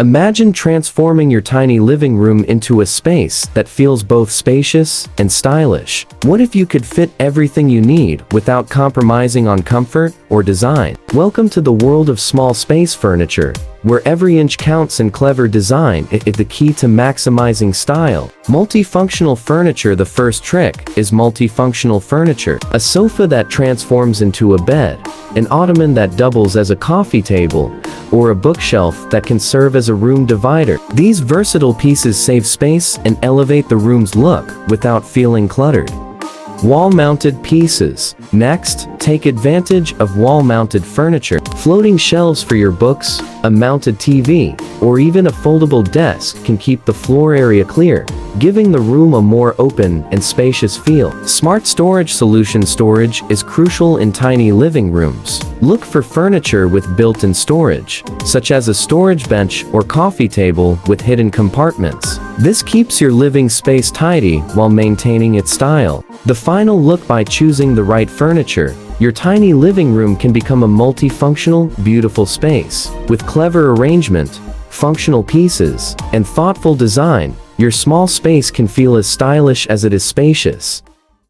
Imagine transforming your tiny living room into a space that feels both spacious and stylish. What if you could fit everything you need without compromising on comfort or design? Welcome to the world of small space furniture, where every inch counts and clever design is the key to maximizing style. Multifunctional furniture. The first trick is multifunctional furniture. A sofa that transforms into a bed, an ottoman that doubles as a coffee table, or a bookshelf that can serve as a room divider. These versatile pieces save space and elevate the room's look without feeling cluttered. Wall-mounted pieces. Next, take advantage of wall-mounted furniture. Floating shelves for your books, a mounted TV, or even a foldable desk can keep the floor area clear, giving the room a more open and spacious feel. Smart storage solution. Storage is crucial in tiny living rooms. Look for furniture with built-in storage, such as a storage bench or coffee table with hidden compartments. This keeps your living space tidy while maintaining its style. The final look. By choosing the right furniture, your tiny living room can become a multifunctional, beautiful space. With clever arrangement, functional pieces, and thoughtful design, your small space can feel as stylish as it is spacious.